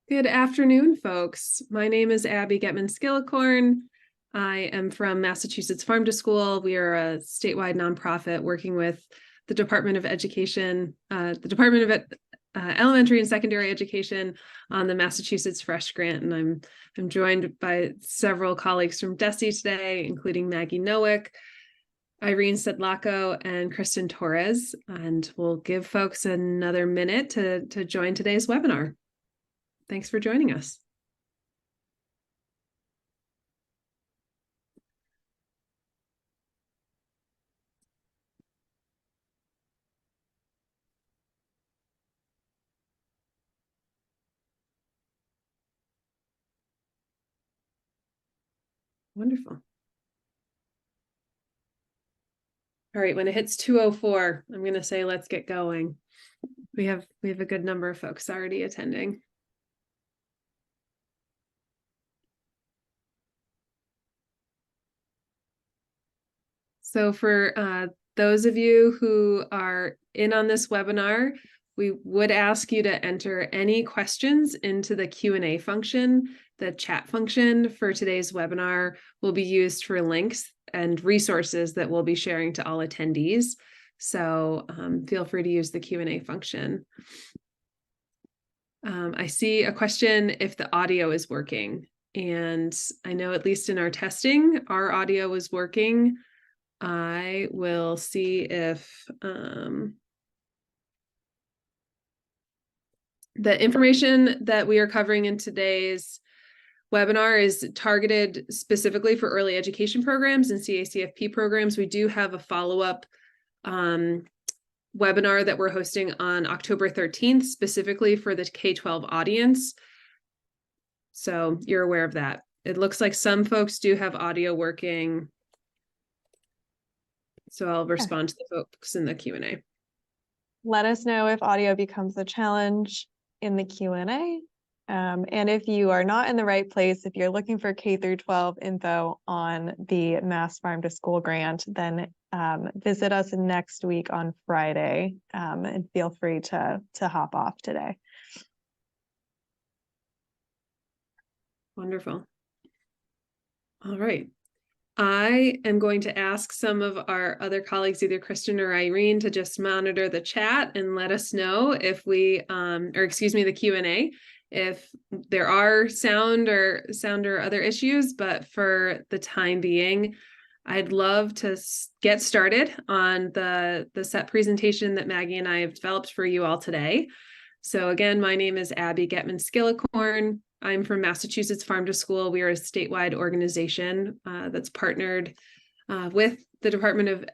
Good afternoon, folks. My name is Abby Getman-Skillicorn. I am from Massachusetts Farm to School. We are a statewide nonprofit working with the Department of Education, the Department of Elementary and Secondary Education on the Massachusetts Fresh Grant. And I'm joined by several colleagues from DESE today, including Maggie Nowick, Irene Sedlacko, and Kristen Torres. And we'll give folks another minute to join today's webinar. Thanks for joining us. Wonderful. All right, when it hits 2:04, I'm going to say let's get going. We have a good number of folks already attending. So for those of you who are in on this webinar, we would ask you to enter any questions into the Q&A function. The chat function for today's webinar will be used for links and resources that we'll be sharing to all attendees. So feel free to use the Q&A function. I see a question if the audio is working. And I know at least in our testing, our audio was working. I will see if the information that we are covering in today's webinar is targeted specifically for early education programs and CACFP programs. We do have a follow-up webinar that we're hosting on October 13th, specifically for the K-12 audience. So you're aware of that. It looks like some folks do have audio working. So I'll respond to the folks in the Q&A. Let us know if audio becomes a challenge in the Q&A. And if you are not in the right place, if you're looking for K through 12 info on the Mass Farm to School grant, then visit us next week on Friday, and feel free to hop off today. Wonderful. All right. I am going to ask some of our other colleagues, either Kristen or Irene, to just monitor the chat and let us know if we, the Q&A, if there are sound or other issues. But for the time being, I'd love to get started on the set presentation that Maggie and I have developed for you all today. So again, my name is Abby Getman-Skillicorn. I'm from Massachusetts Farm to School. We are a statewide organization that's partnered with the Department of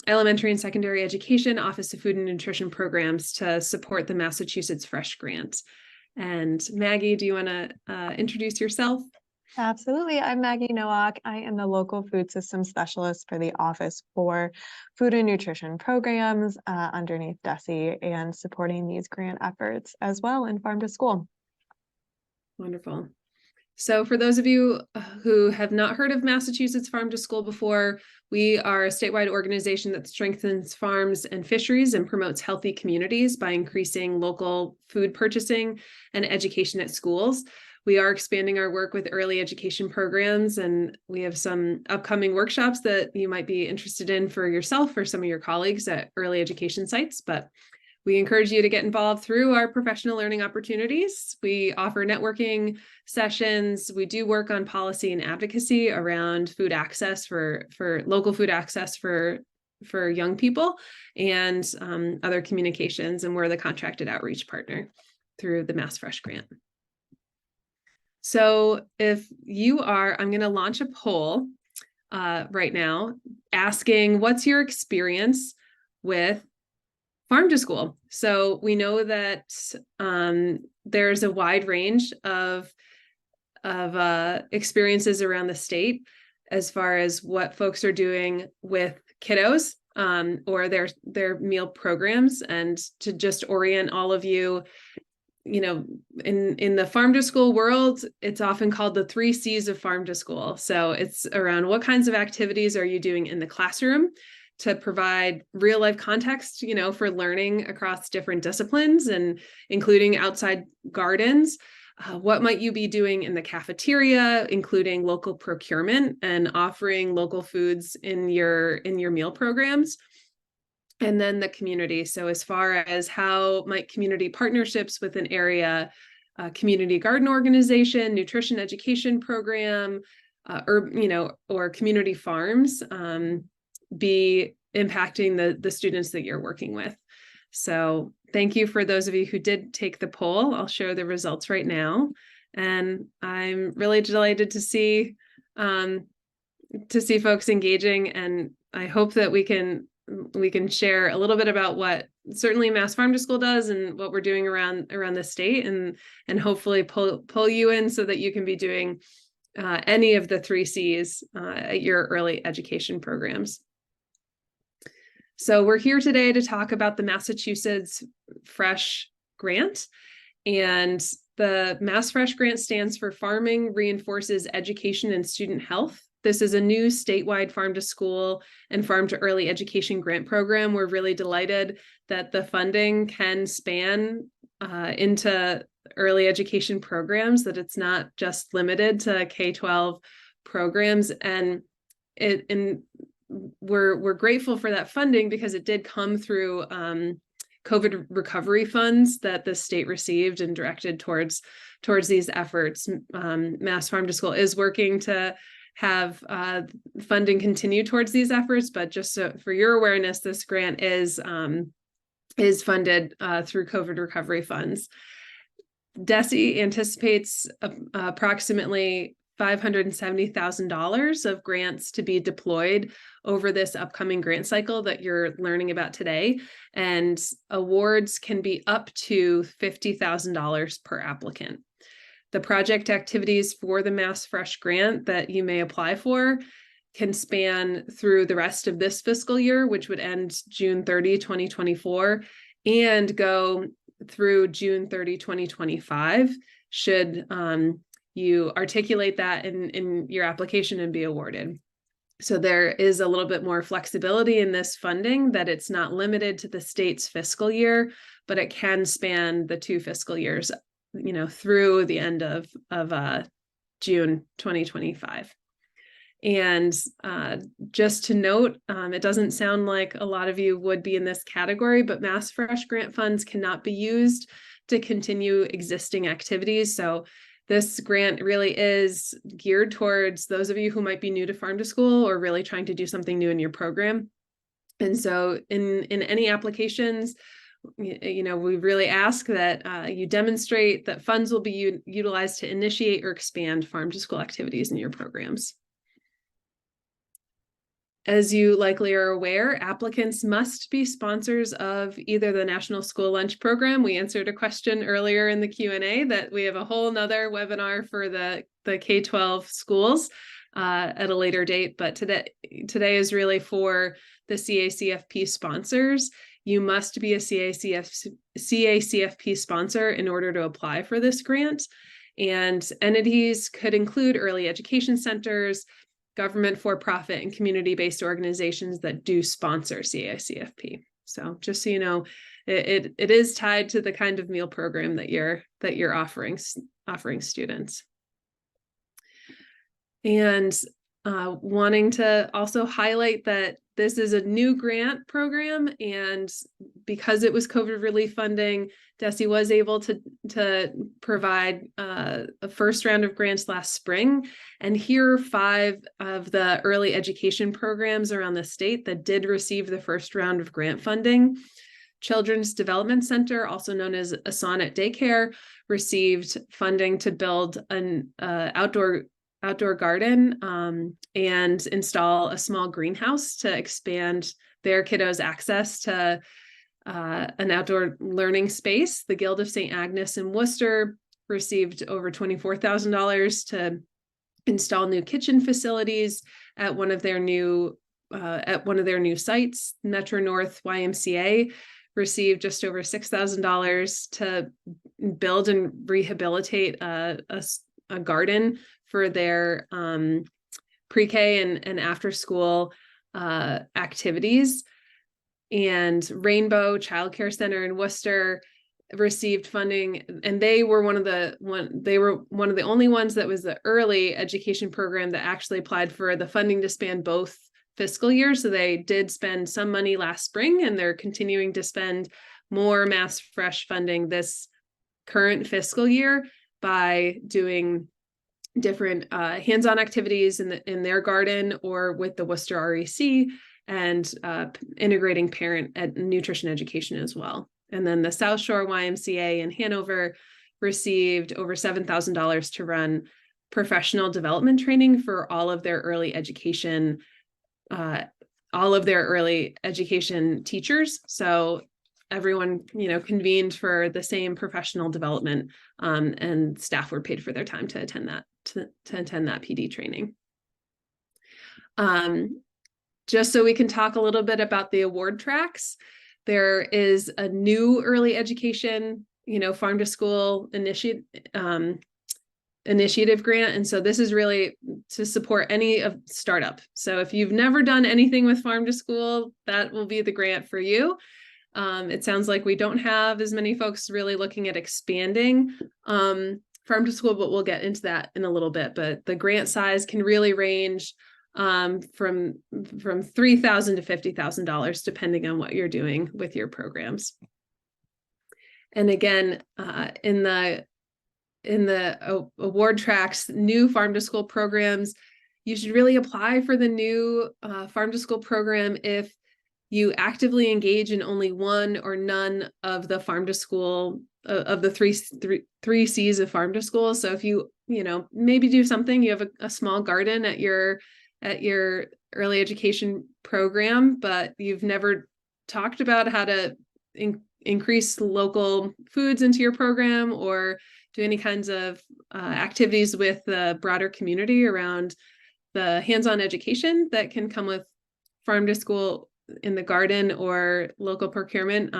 Elementary and Secondary Education, Office of Food and Nutrition Programs to support the Massachusetts Fresh Grant. And Maggie, do you want to introduce yourself? Absolutely. I'm Maggie Nowick. I am the local food system specialist for the Office for Food and Nutrition Programs underneath DESE, and supporting these grant efforts as well in Farm to School. Wonderful. So for those of you who have not heard of Massachusetts Farm to School before, we are a statewide organization that strengthens farms and fisheries and promotes healthy communities by increasing local food purchasing and education at schools. We are expanding our work with early education programs, and we have some upcoming workshops that you might be interested in for yourself or some of your colleagues at early education sites. But we encourage you to get involved through our professional learning opportunities. We offer networking sessions. We do work on policy and advocacy around food access for local food access for young people, and other communications. And we're the contracted outreach partner through the Mass Fresh Grant. So if you are, I'm going to launch a poll right now asking, what's your experience with Farm to School? So we know that there's a wide range of experiences around the state as far as what folks are doing with kiddos or their meal programs. And to just orient all of you, in the Farm to School world, it's often called the 3 C's of Farm to School. So it's around what kinds of activities are you doing in the classroom to provide real life context, for learning across different disciplines and including outside gardens. What might you be doing in the cafeteria, including local procurement and offering local foods in your meal programs? And then the community. So as far as how might community partnerships with an area, community garden organization, nutrition education program, or community farms be impacting the students that you're working with. So thank you for those of you who did take the poll. I'll share the results right now. And I'm really delighted to see folks engaging. And I hope that we can share a little bit about what certainly Mass Farm to School does and what we're doing around the state, and hopefully pull you in so that you can be doing any of the 3 C's at your early education programs. So we're here today to talk about the Massachusetts Fresh Grant. And the Mass Fresh Grant stands for Farming Reinforces Education and Student Health. This is a new statewide farm to school and farm to early education grant program. We're really delighted that the funding can span into early education programs, that it's not just limited to K-12 programs. And we're grateful for that funding because it did come through COVID recovery funds that the state received and directed towards these efforts. Mass Farm to School is working to have funding continue towards these efforts, but just so for your awareness, this grant is funded through COVID recovery funds. DESE anticipates approximately $570,000 of grants to be deployed over this upcoming grant cycle that you're learning about today, and awards can be up to $50,000 per applicant. The project activities for the Mass Fresh Grant that you may apply for can span through the rest of this fiscal year, which would end June 30, 2024, and go through June 30, 2025, should you articulate that in your application and be awarded. So there is a little bit more flexibility in this funding, that it's not limited to the state's fiscal year, but it can span the 2 fiscal years, through the end of June 2025. And just to note, it doesn't sound like a lot of you would be in this category, but Mass Fresh Grant funds cannot be used to continue existing activities. So this grant really is geared towards those of you who might be new to Farm to School or really trying to do something new in your program. And so in any applications, we really ask that you demonstrate that funds will be utilized to initiate or expand farm to school activities in your programs. As you likely are aware, applicants must be sponsors of either the National School Lunch Program. We answered a question earlier in the Q&A that we have a whole nother webinar for the K-12 schools at a later date, but today is really for the CACFP sponsors. You must be a CACFP sponsor in order to apply for this grant. And entities could include early education centers, government for-profit, and community-based organizations that do sponsor CACFP. So just so you know, it is tied to the kind of meal program that you're offering students. And wanting to also highlight that this is a new grant program, and because it was COVID relief funding, DESE was able to provide a first round of grants last spring. And here are 5 of the early education programs around the state that did receive the first round of grant funding. Children's Development Center, also known as a Sonnet Daycare, received funding to build an outdoor garden and install a small greenhouse to expand their kiddos' access to an outdoor learning space. The Guild of St. Agnes in Worcester received over $24,000 to install new kitchen facilities at one of their new sites. Metro North YMCA received just over $6,000 to build and rehabilitate a garden for their pre-K and after school activities. And Rainbow Child Care Center in Worcester received funding, and they were one of the only ones that was the early education program that actually applied for the funding to span both fiscal years. So they did spend some money last spring, and they're continuing to spend more Mass Fresh funding this current fiscal year by doing different hands-on activities in their garden or with the Worcester REC, and integrating parent nutrition education as well. And then the South Shore YMCA in Hanover received over $7,000 to run professional development training for all of their early education teachers. So everyone, convened for the same professional development, and staff were paid for their time to attend that PD training. Just so we can talk a little bit about the award tracks, there is a new early education, farm to school initiative grant. And so this is really to support any of startup. So if you've never done anything with farm to school, that will be the grant for you. It sounds like we don't have as many folks really looking at expanding farm to school, but we'll get into that in a little bit. But the grant size can really range from $3,000 to $50,000, depending on what you're doing with your programs. And again, in the award tracks, new farm to school programs, you should really apply for the new farm to school program if you actively engage in only one or none of the farm to school of the three C's of farm to school. So if you maybe do something, you have a small garden at your early education program, but you've never talked about how to increase local foods into your program, or do any kinds of activities with the broader community around the hands-on education that can come with farm to school in the garden or local procurement.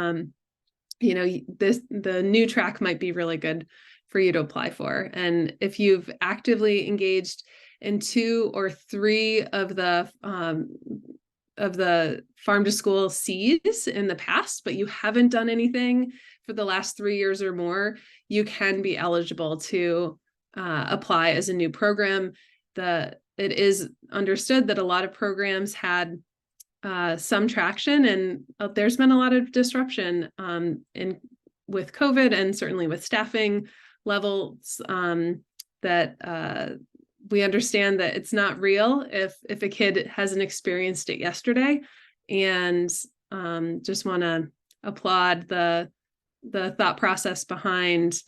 The new track might be really good for you to apply for. And if you've actively engaged in 2 or 3 of the farm to school C's in the past, but you haven't done anything for the last 3 years or more, you can be eligible to apply as a new program. It is understood that a lot of programs had some traction, and there's been a lot of disruption with COVID, and certainly with staffing levels, that we understand that it's not real if a kid hasn't experienced it yesterday. And just want to applaud the thought process behind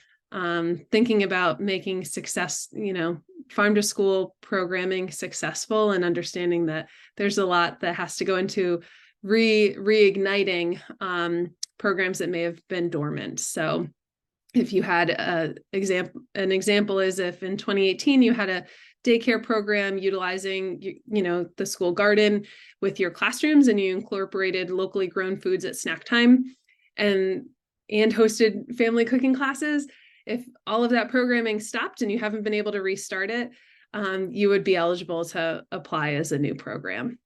thinking about making success, farm to school programming successful, and understanding that there's a lot that has to go into reigniting programs that may have been dormant. So if you had an example is if in 2018 you had a daycare program utilizing the school garden with your classrooms, and you incorporated locally grown foods at snack time and hosted family cooking classes, if all of that programming stopped and you haven't been able to restart it, you would be eligible to apply as a new program.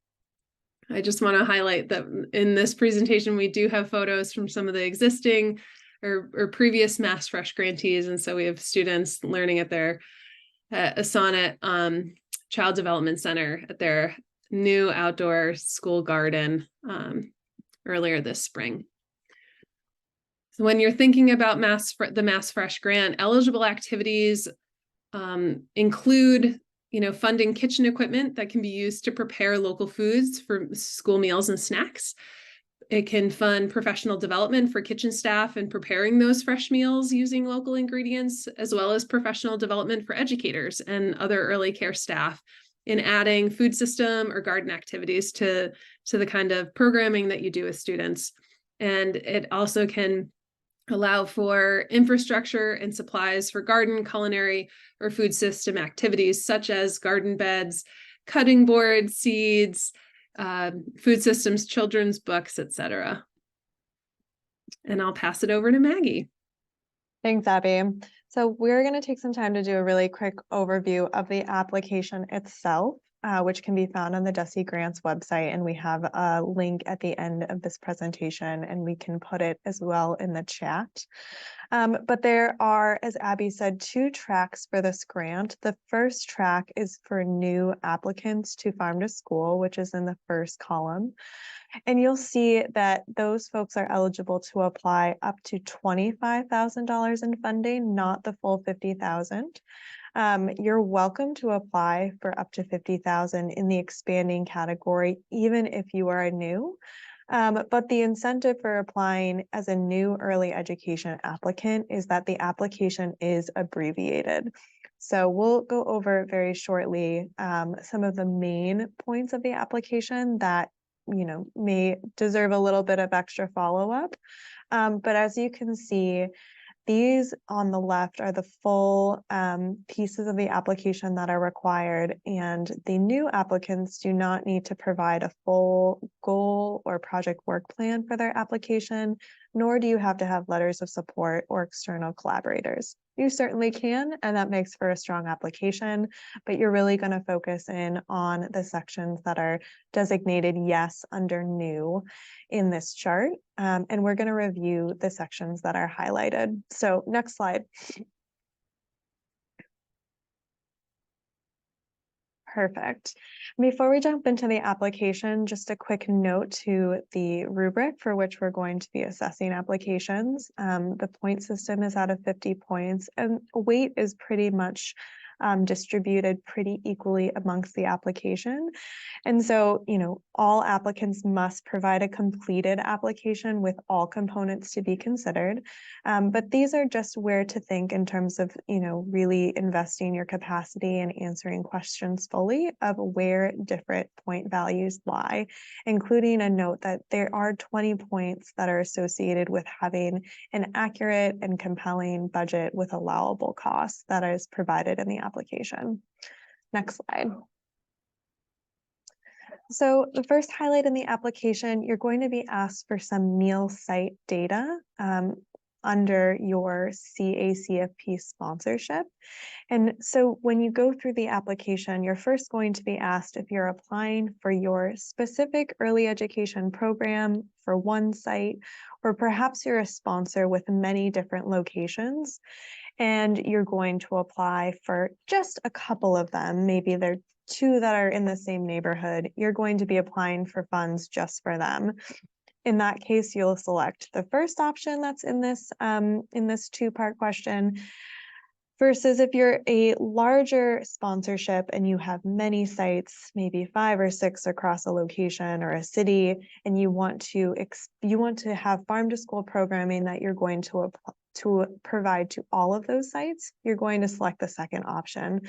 I just want to highlight that in this presentation, we do have photos from some of the existing or previous Mass Fresh grantees. And so we have students learning at their Sonnet Child Development Center at their new outdoor school garden earlier this spring. So when you're thinking about the Mass Fresh grant, eligible activities include, funding kitchen equipment that can be used to prepare local foods for school meals and snacks. It can fund professional development for kitchen staff and preparing those fresh meals using local ingredients, as well as professional development for educators and other early care staff in adding food system or garden activities to the kind of programming that you do with students. And it also can allow for infrastructure and supplies for garden, culinary, or food system activities such as garden beds, cutting boards, seeds, food systems, children's books, etc. And I'll pass it over to Maggie. Thanks, Abby. So we're going to take some time to do a really quick overview of the application itself. which can be found on the DESE Grants website. And we have a link at the end of this presentation, and we can put it as well in the chat. But there are, as Abby said, 2 tracks for this grant. The first track is for new applicants to Farm to School, which is in the first column. And you'll see that those folks are eligible to apply up to $25,000 in funding, not the full $50,000. You're welcome to apply for up to $50,000 in the expanding category, even if you are new. But the incentive for applying as a new early education applicant is that the application is abbreviated. So we'll go over very shortly some of the main points of the application that may deserve a little bit of extra follow-up. But as you can see, these on the left are the full pieces of the application that are required, and the new applicants do not need to provide a full goal or project work plan for their application, nor do you have to have letters of support or external collaborators. You certainly can, and that makes for a strong application, but you're really going to focus in on the sections that are designated yes under new in this chart. And we're going to review the sections that are highlighted. So next slide. Perfect. Before we jump into the application, just a quick note to the rubric for which we're going to be assessing applications. The point system is out of 50 points, and weight is pretty much distributed pretty equally amongst the application. And so, all applicants must provide a completed application with all components to be considered. But these are just where to think in terms of, really investing your capacity and answering questions fully of where different point values lie, including a note that there are 20 points that are associated with having an accurate and compelling budget with allowable costs that is provided in the application. Next slide. So the first highlight in the application, you're going to be asked for some meal site data under your CACFP sponsorship. And so when you go through the application, you're first going to be asked if you're applying for your specific early education program for one site, or perhaps you're a sponsor with many different locations, and you're going to apply for just a couple of them. Maybe they're 2 that are in the same neighborhood. You're going to be applying for funds just for them. In that case, you'll select the first option that's in this 2-part question, versus if you're a larger sponsorship and you have many sites, maybe 5 or 6 across a location or a city, and you want to have farm to school programming that you're going to provide to all of those sites, you're going to select the second option.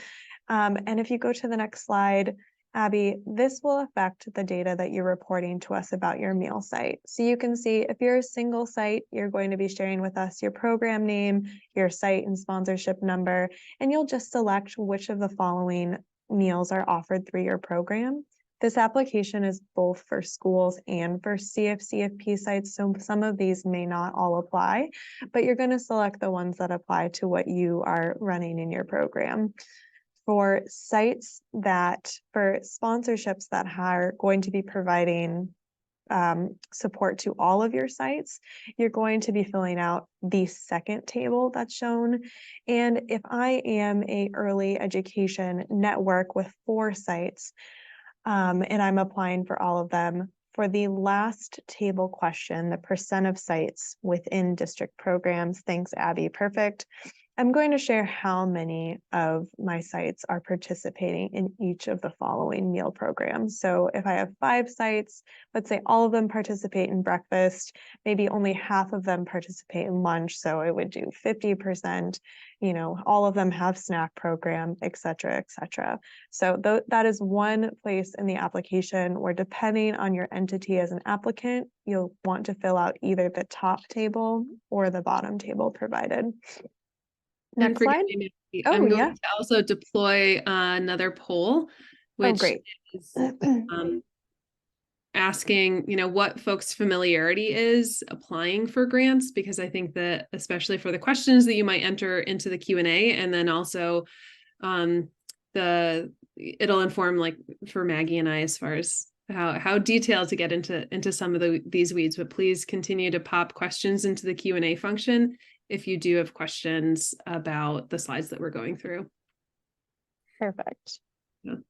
And if you go to the next slide, Abby, this will affect the data that you're reporting to us about your meal site. So you can see if you're a single site, you're going to be sharing with us your program name, your site and sponsorship number, and you'll just select which of the following meals are offered through your program. This application is both for schools and for CACFP sites, so some of these may not all apply, but you're going to select the ones that apply to what you are running in your program. For sponsorships that are going to be providing support to all of your sites, you're going to be filling out the second table that's shown. And if I am a early education network with 4 sites, and I'm applying for all of them, for the last table question, the % of sites within district programs, thanks Abby, perfect. I'm going to share how many of my sites are participating in each of the following meal programs. So if I have 5 sites, let's say all of them participate in breakfast, maybe only half of them participate in lunch, so it would do 50%, all of them have snack program, et cetera, et cetera. So that is one place in the application where, depending on your entity as an applicant, you'll want to fill out either the top table or the bottom table provided. Next slide. I'm going to also deploy another poll, which great. is asking, what folks' familiarity is applying for grants, because I think that especially for the questions that you might enter into the Q&A, and then also the it'll inform, like, for Maggie and I, as far as how detailed to get into some of these weeds. But please continue to pop questions into the Q&A function if you do have questions about the slides that we're going through. Perfect.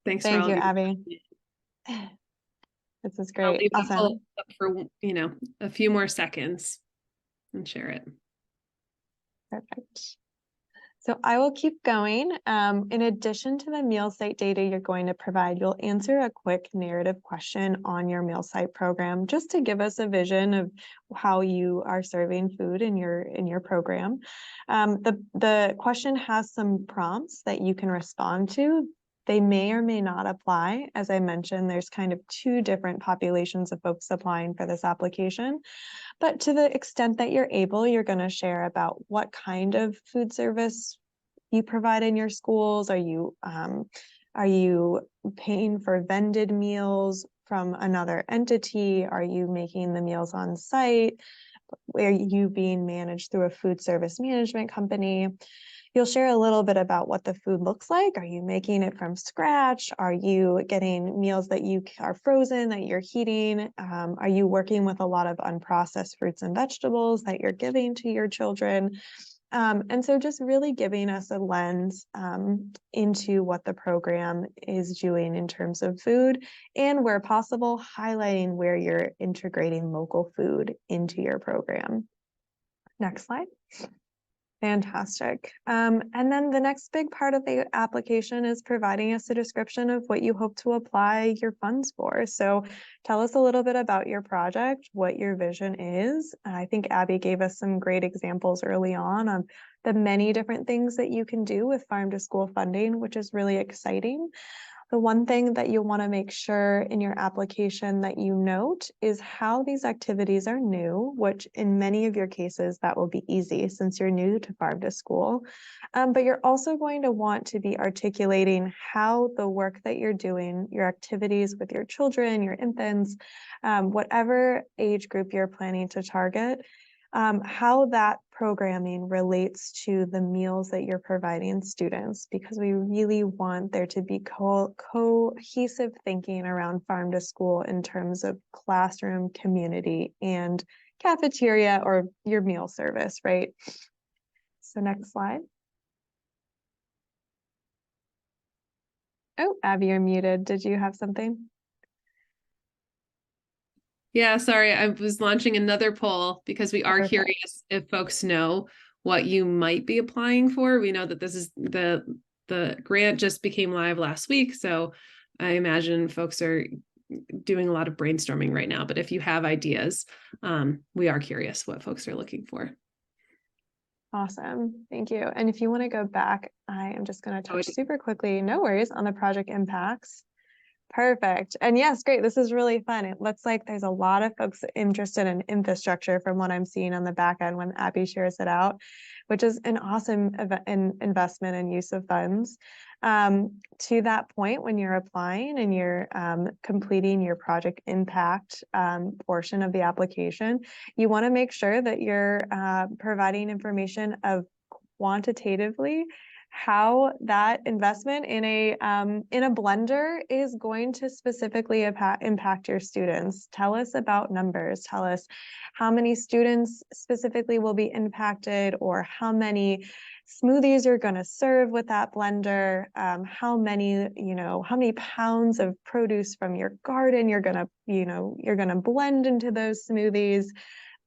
Thanks for Thank all you, of Abby. This is I'll great. leave that Awesome. up for, a few more seconds and share it. Perfect. So I will keep going. In addition to the meal site data you're going to provide, you'll answer a quick narrative question on your meal site program, just to give us a vision of how you are serving food in your program. The question has some prompts that you can respond to. They may or may not apply. As I mentioned, there's kind of two different populations of folks applying for this application. But to the extent that you're able, you're going to share about what kind of food service you provide in your schools. Are you paying for vended meals from another entity? Are you making the meals on site? Are you being managed through a food service management company? You'll share a little bit about what the food looks like. Are you making it from scratch? Are you getting meals that you are frozen, that you're heating? Are you working with a lot of unprocessed fruits and vegetables that you're giving to your children? And so just really giving us a lens into what the program is doing in terms of food, and where possible, highlighting where you're integrating local food into your program. Next slide. Fantastic. And then the next big part of the application is providing us a description of what you hope to apply your funds for. So tell us a little bit about your project, what your vision is. I think Abby gave us some great examples early on of the many different things that you can do with farm to school funding, which is really exciting. The one thing that you want to make sure in your application that you note is how these activities are new, which in many of your cases, that will be easy since you're new to farm to school. But you're also going to want to be articulating how the work that you're doing, your activities with your children, your infants, whatever age group you're planning to target, how that programming relates to the meals that you're providing students, because we really want there to be cohesive thinking around farm to school in terms of classroom, community, and cafeteria or your meal service, right? So next slide. Oh, Abby, you're muted. Did you have something? Yeah, sorry, I was launching another poll because we are Perfect. curious if folks know what you might be applying for. We know that this is the grant just became live last week, so I imagine folks are doing a lot of brainstorming right now. But if you have ideas, we are curious what folks are looking for. Awesome. Thank you. And if you want to go back, I am just going to touch super quickly, no worries, on the project impacts. Perfect. And yes, great. This is really fun. It looks like there's a lot of folks interested in infrastructure from what I'm seeing on the back end when Abby shares it out, which is an awesome investment and use of funds. To that point, when you're applying and you're completing your project impact portion of the application, you want to make sure that you're providing information of quantitatively how that investment in a blender is going to specifically impact your students. Tell us about numbers. Tell us how many students specifically will be impacted, or how many smoothies you're going to serve with that blender. How many pounds of produce from your garden you're going to blend into those smoothies.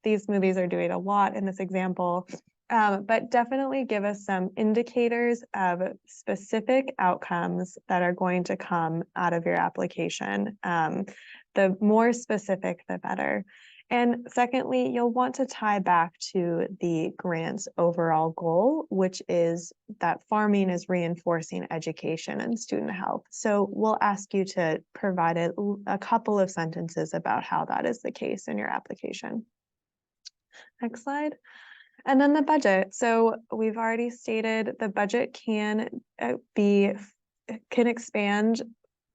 These smoothies are doing a lot in this example. But definitely give us some indicators of specific outcomes that are going to come out of your application. The more specific, the better. And secondly, you'll want to tie back to the grant's overall goal, which is that farming is reinforcing education and student health. So we'll ask you to provide a couple of sentences about how that is the case in your application. Next slide. And then the budget. So we've already stated the budget can expand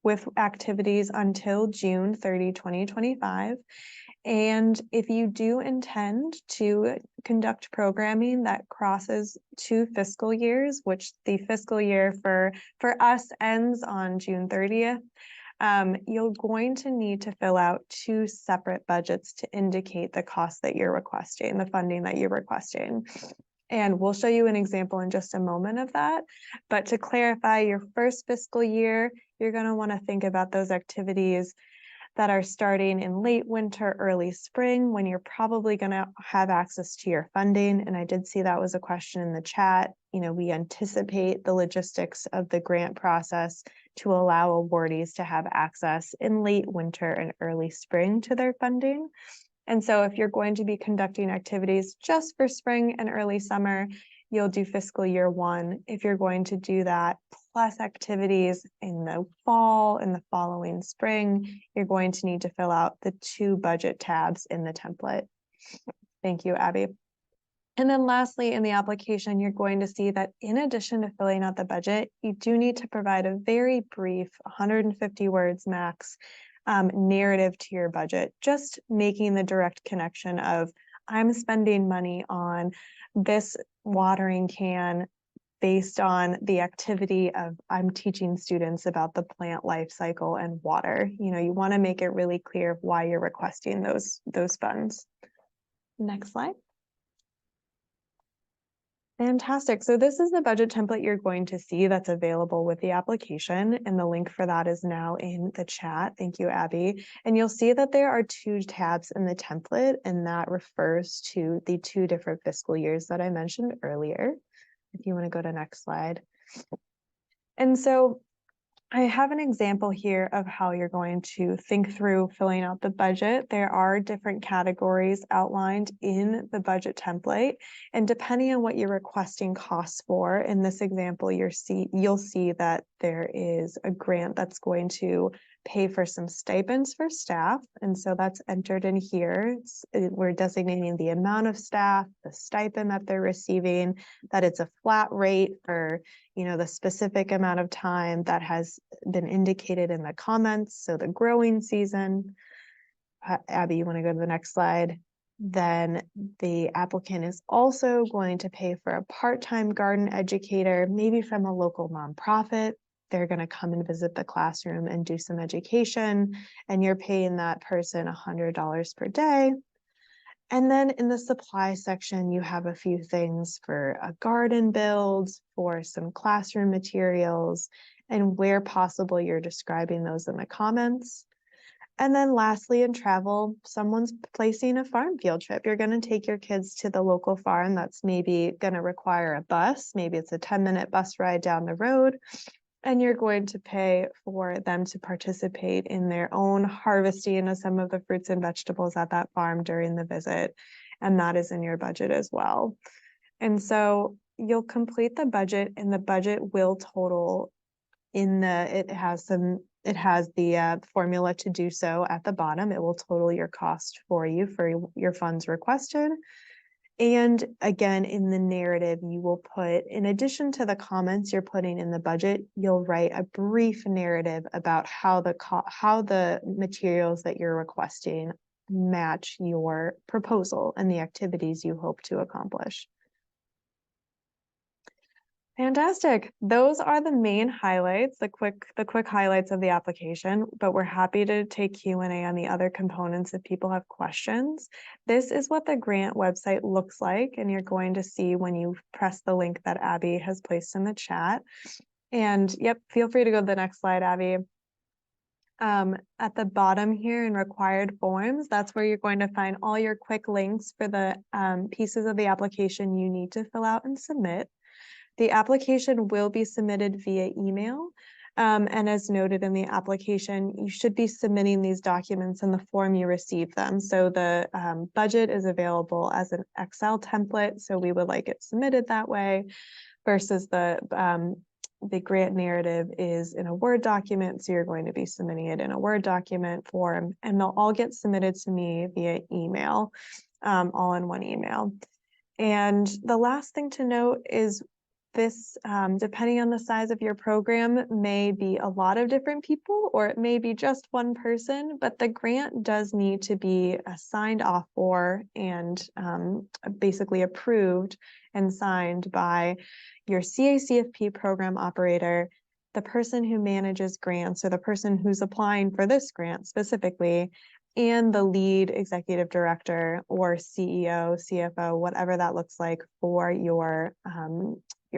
with activities until June 30, 2025. And if you do intend to conduct programming that crosses 2 fiscal years, which the fiscal year for us ends on June 30th, you're going to need to fill out 2 separate budgets to indicate the cost that you're requesting, the funding that you're requesting. And we'll show you an example in just a moment of that. But to clarify, your first fiscal year, you're going to want to think about those activities that are starting in late winter, early spring, when you're probably going to have access to your funding. And I did see that was a question in the chat. You know, we anticipate the logistics of the grant process to allow awardees to have access in late winter and early spring to their funding. And so if you're going to be conducting activities just for spring and early summer, you'll do fiscal year 1. If you're going to do that plus activities in the fall and the following spring, you're going to need to fill out the 2 budget tabs in the template. Thank you, Abby. And then lastly, in the application, you're going to see that in addition to filling out the budget, you do need to provide a very brief 150 words max narrative to your budget, just making the direct connection of I'm spending money on this watering can based on the activity of I'm teaching students about the plant life cycle and water. You know, you want to make it really clear why you're requesting those funds. Next slide. Fantastic. So this is the budget template you're going to see that's available with the application, and the link for that is now in the chat. Thank you, Abby. And you'll see that there are 2 tabs in the template, and that refers to the 2 different fiscal years that I mentioned earlier. If you want to go to next slide. And so I have an example here of how you're going to think through filling out the budget. There are different categories outlined in the budget template, and depending on what you're requesting costs for, in this example, you'll see that there is a grant that's going to pay for some stipends for staff, and so that's entered in here. We're designating the amount of staff, the stipend that they're receiving, that it's a flat rate for the specific amount of time that has been indicated in the comments. So the growing season. Abby, you want to go to the next slide? Then the applicant is also going to pay for a part-time garden educator, maybe from a local nonprofit. They're going to come and visit the classroom and do some education, and you're paying that person $100 per day. And then in the supply section, you have a few things for a garden build, for some classroom materials, and where possible, you're describing those in the comments. And then lastly, in travel, someone's placing a farm field trip. You're going to take your kids to the local farm that's maybe going to require a bus. Maybe it's a 10-minute bus ride down the road. And you're going to pay for them to participate in their own harvesting of some of the fruits and vegetables at that farm during the visit. And that is in your budget as well. And so you'll complete the budget, and the budget will total it has the formula to do so at the bottom. It will total your cost for you for your funds requested. And again, in the narrative, you will put, in addition to the comments you're putting in the budget, you'll write a brief narrative about how the materials that you're requesting match your proposal and the activities you hope to accomplish. Fantastic. Those are the main highlights, the quick highlights of the application, but we're happy to take Q&A on the other components if people have questions. This is what the grant website looks like, and you're going to see when you press the link that Abby has placed in the chat. And yep, feel free to go to the next slide, Abby. At the bottom here in required forms, that's where you're going to find all your quick links for the pieces of the application you need to fill out and submit. The application will be submitted via email, and as noted in the application, you should be submitting these documents in the form you receive them. So the budget is available as an Excel template, so we would like it submitted that way, versus the grant narrative is in a Word document, so you're going to be submitting it in a Word document form, and they'll all get submitted to me via email, all in one email. And the last thing to note is this, depending on the size of your program, may be a lot of different people, or it may be just one person, but the grant does need to be signed off for and basically approved and signed by your CACFP program operator, the person who manages grants, or the person who's applying for this grant specifically, and the lead executive director or CEO, CFO, whatever that looks like for your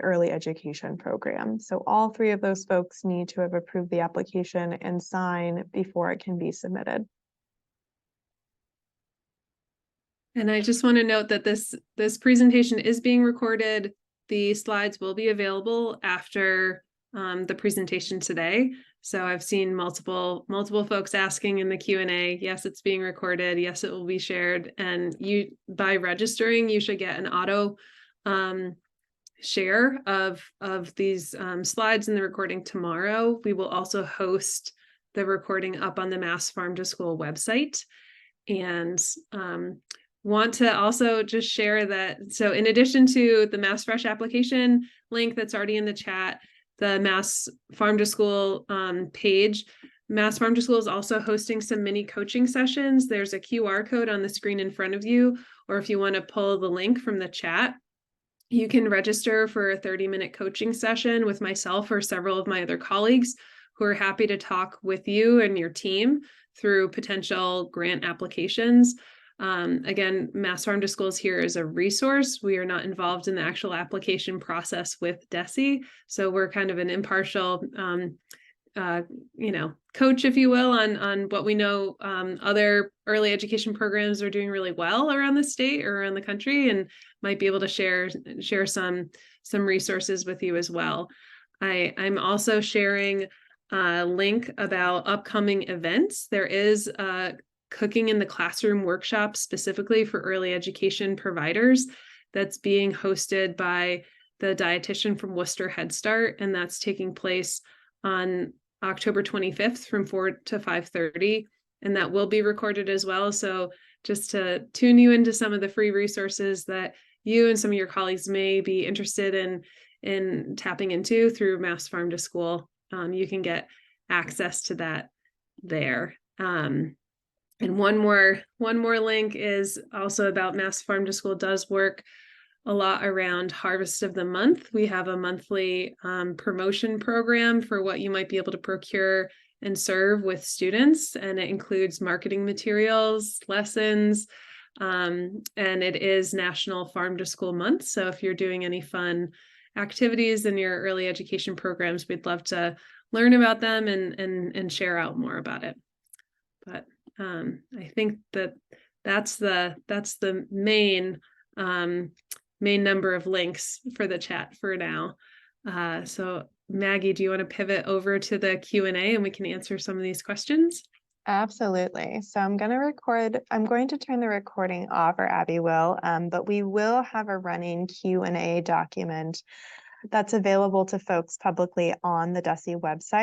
early education program. So all three of those folks need to have approved the application and sign before it can be submitted. And I just want to note that this presentation is being recorded. The slides will be available after the presentation today. So I've seen multiple folks asking in the Q&A, yes, it's being recorded. Yes, it will be shared. And by registering, you should get an auto share of these slides in the recording tomorrow. We will also host the recording up on the Mass Farm to School website. And want to also just share that, so in addition to the Mass Fresh application link that's already in the chat, the Mass Farm to School page, Mass Farm to School is also hosting some mini coaching sessions. There's a QR code on the screen in front of you, or if you want to pull the link from the chat, you can register for a 30-minute coaching session with myself or several of my other colleagues who are happy to talk with you and your team through potential grant applications. Again, Mass Farm to School is here as a resource. We are not involved in the actual application process with DESE. So we're kind of an impartial, coach, if you will, on what we know other early education programs are doing really well around the state or around the country, and might be able to share some resources with you as well. I'm also sharing a link about upcoming events. There is a Cooking in the Classroom workshop specifically for early education providers that's being hosted by the dietitian from Worcester Head Start, and that's taking place on October 25th from 4 to 5:30, and that will be recorded as well. So just to tune you into some of the free resources that you and some of your colleagues may be interested in tapping into through Mass Farm to School, you can get access to that there. And one more link is also about Mass Farm to School does work a lot around Harvest of the Month. We have a monthly promotion program for what you might be able to procure and serve with students, and it includes marketing materials, lessons, and it is National Farm to School Month. So if you're doing any fun activities in your early education programs, we'd love to learn about them and share out more about it. But I think that's the main number of links for the chat for now. So Maggie, do you want to pivot over to the Q&A and we can answer some of these questions? Absolutely. So I'm going to turn the recording off, or Abby will, but we will have a running Q&A document that's available to folks publicly on the DESE website.